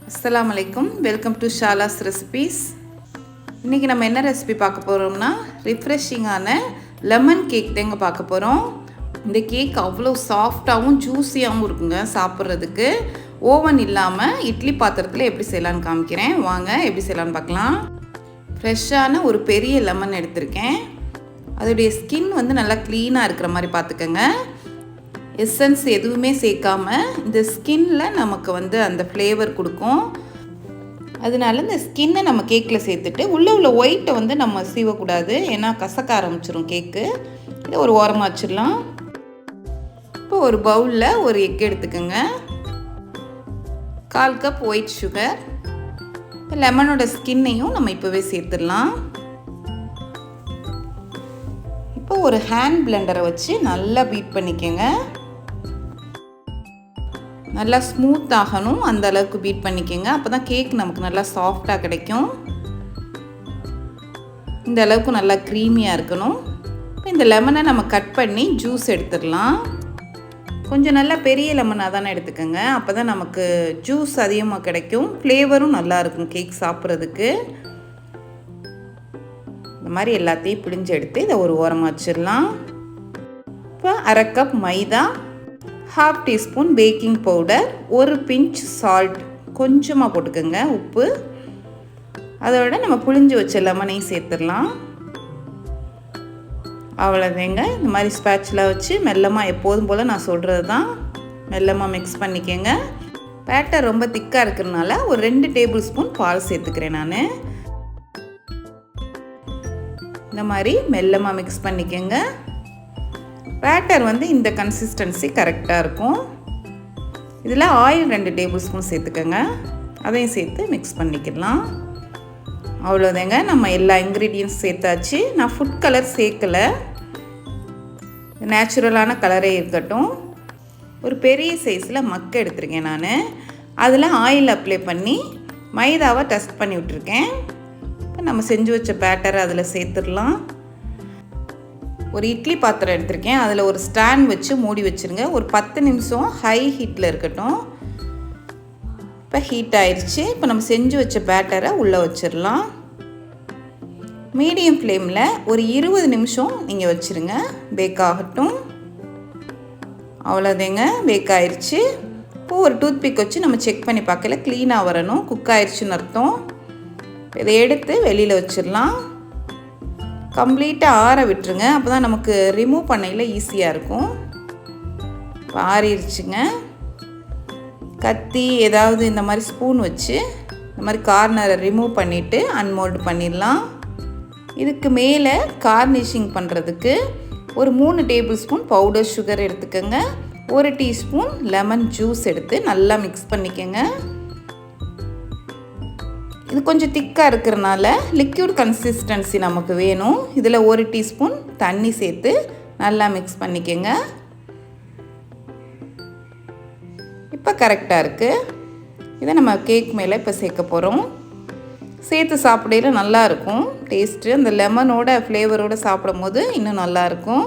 அஸ்ஸலாமு அலைக்கும். Welcome to Shala's recipes. இன்றைக்கி நம்ம என்ன ரெசிபி பார்க்க போகிறோம்னா ரிஃப்ரெஷிங்கான லெமன் கேக் தாங்க பார்க்க போகிறோம். இந்த கேக் அவ்வளோ சாஃப்டாகவும் ஜூஸியாகவும் இருக்குங்க சாப்பிட்றதுக்கு. ஓவன் இல்லாமல் இட்லி பாத்திரத்தில் எப்படி செய்யலான்னு காமிக்கிறேன். வாங்க எப்படி செய்யலான்னு பார்க்கலாம். ஃப்ரெஷ்ஷான ஒரு பெரிய லெமன் எடுத்திருக்கேன். அதோடைய ஸ்கின் நல்லா க்ளீனாக இருக்கிற மாதிரி பார்த்துக்கோங்க. எசன்ஸ் எதுவுமே சேர்க்காம இந்த ஸ்கின்னில் நமக்கு அந்த ஃப்ளேவர் கொடுக்கும். அதனால இந்த ஸ்கின்னை நம்ம கேக்கில் சேர்த்துட்டு உள்ள ஒயிட்டை நம்ம சீவக்கூடாது, ஏன்னா கசக்க ஆரம்பிச்சிடும் கேக்கு. இதை ஒரு ஓரமாக வச்சிடலாம். இப்போ ஒரு பவுலில் ஒரு எக் எடுத்துக்கோங்க. 1/4 கப் ஒயிட் சுகர். இப்போ லெமனோட ஸ்கின்னையும் நம்ம இப்போவே சேர்த்துடலாம். இப்போ ஒரு ஹேண்ட் பிளெண்டரை வச்சு நல்லா பீட் பண்ணிக்கோங்க. நல்லா ஸ்மூத் ஆகணும், அந்த அளவுக்கு பீட் பண்ணிக்கோங்க. அப்போ தான் கேக் நமக்கு நல்லா சாஃப்டாக கிடைக்கும். இந்த அளவுக்கு நல்லா க்ரீமியாக இருக்கணும். இப்போ இந்த லெமனை நம்ம கட் பண்ணி ஜூஸ் எடுத்துடலாம். கொஞ்சம் நல்லா பெரிய லெமனாக தானே எடுத்துக்கோங்க, அப்போ தான் நமக்கு ஜூஸ் அதிகமாக கிடைக்கும், ஃப்ளேவரும் நல்லாயிருக்கும் கேக் சாப்பிட்றதுக்கு. இந்த மாதிரி எல்லாத்தையும் பிழிஞ்சு எடுத்து இதை ஒரு ஓரமாக வச்சிடலாம். இப்போ 1/2 cup maida, 1/2 teaspoon baking powder, 1 pinch salt, கொஞ்சமாக போட்டுக்கோங்க உப்பு. அதோட நம்ம புழிஞ்சு வச்ச லெமனையும் சேர்த்துடலாம். அவ்வளோதாங்க. இந்த மாதிரி ஸ்பேட்சில் வச்சு மெல்லமாக எப்போதும் போல் நான் சொல்கிறது தான் மெல்லமாக மிக்ஸ் பண்ணிக்கோங்க. பேட்டர் ரொம்ப திக்காக இருக்கிறதுனால ஒரு 2 டேபிள் ஸ்பூன் பால் சேர்த்துக்கிறேன் நான். இந்த மாதிரி மெல்லமாக மிக்ஸ் பண்ணிக்கோங்க. பேட்டர் இந்த கன்சிஸ்டன்சி கரெக்டாக இருக்கும். இதில் ஆயில் 2 டேபிள் ஸ்பூன் சேர்த்துக்கோங்க. அதையும் சேர்த்து மிக்ஸ் பண்ணிக்கலாம். அவ்வளோதாங்க, நம்ம எல்லா இன்க்ரீடியன்ட்ஸ் சேர்த்தாச்சு. நான் ஃபுட் கலர் சேர்க்கலை, நேச்சுரலான கலரே இருக்கட்டும். ஒரு பெரிய சைஸில் மக்கு எடுத்துருக்கேன் நான். அதில் ஆயில் அப்ளை பண்ணி மைதாவை டஸ்ட் பண்ணி விட்டுருக்கேன். இப்போ நம்ம செஞ்சு வச்ச பேட்டரை அதில் சேர்த்துடலாம். ஒரு இட்லி பாத்திரம் எடுத்திருக்கேன். அதில் ஒரு ஸ்டாண்ட் வச்சு மூடி வச்சுருங்க. ஒரு 10 நிமிஷம் ஹை ஹீட்டில் இருக்கட்டும். இப்போ ஹீட் ஆயிடுச்சு. இப்போ நம்ம செஞ்சு வச்ச பேட்டரை உள்ளே வச்சிடலாம். மீடியம் ஃப்ளேமில் ஒரு 20 நிமிஷம் நீங்கள் வச்சுருங்க, பேக் ஆகட்டும். அவ்வளோதேங்க, பேக் ஆயிடுச்சு. இப்போது ஒரு டூத் பிக் வச்சு நம்ம செக் பண்ணி பார்க்கல, க்ளீனாக வரணும், குக் ஆயிடுச்சுன்னு அர்த்தம். இதை எடுத்து வெளியில் வச்சிடலாம். கம்ப்ளீட்டாக ஆற விட்டுருங்க, அப்போ தான் நமக்கு ரிமூவ் பண்ணையில் ஈஸியாக இருக்கும். இப்போ ஆறிடுச்சுங்க. கத்தி ஏதாவது இந்த மாதிரி ஸ்பூன் வச்சு இந்த மாதிரி கார்னரை ரிமூவ் பண்ணிவிட்டு அன்மோல்டு பண்ணிடலாம். இதுக்கு மேலே கார்னிஷிங் பண்ணுறதுக்கு ஒரு 3 டேபிள் ஸ்பூன் பவுடர் சுகர் எடுத்துக்கோங்க. 1 டீஸ்பூன் லெமன் ஜூஸ் எடுத்து நல்லா மிக்ஸ் பண்ணிக்கோங்க. இது கொஞ்சம் திக்காக இருக்கிறனால லிக்யூட் கன்சிஸ்டன்சி நமக்கு வேணும். இதில் 1 டீஸ்பூன் தண்ணி சேர்த்து நல்லா மிக்ஸ் பண்ணிக்கோங்க. இப்போ கரெக்டாக இருக்குது. இதை நம்ம கேக் மேலே இப்போ சேர்க்க போகிறோம். சேர்த்து சாப்பிடையில நல்லாயிருக்கும் டேஸ்ட்டு. அந்த லெமனோட ஃப்ளேவரோடு சாப்பிடும் போது இன்னும் நல்லாயிருக்கும்.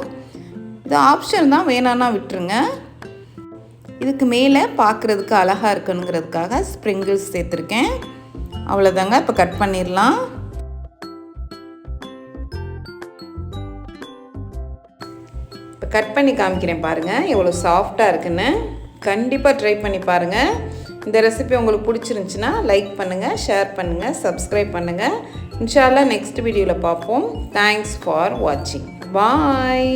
இது ஆப்ஷன் தான், வேணான்னா விட்டுருங்க. இதுக்கு மேலே பார்க்குறதுக்கு அழகாக இருக்கணுங்கிறதுக்காக ஸ்ப்ரிங்கிள்ஸ் சேர்த்துருக்கேன். அவ்வளோதாங்க, இப்போ கட் பண்ணிடலாம். இப்போ கட் பண்ணி காமிக்கிறேன் பாருங்கள், எவ்வளோ சாஃப்டாக இருக்குன்னு. கண்டிப்பாக ட்ரை பண்ணி பாருங்கள். இந்த ரெசிபி உங்களுக்கு பிடிச்சிருந்துச்சின்னா லைக் பண்ணுங்கள், ஷேர் பண்ணுங்கள், சப்ஸ்கிரைப் பண்ணுங்கள். இன்ஷா அல்லாஹ் நெக்ஸ்ட் வீடியோவில் பார்ப்போம். தேங்க்ஸ் ஃபார் வாட்சிங். பாய்.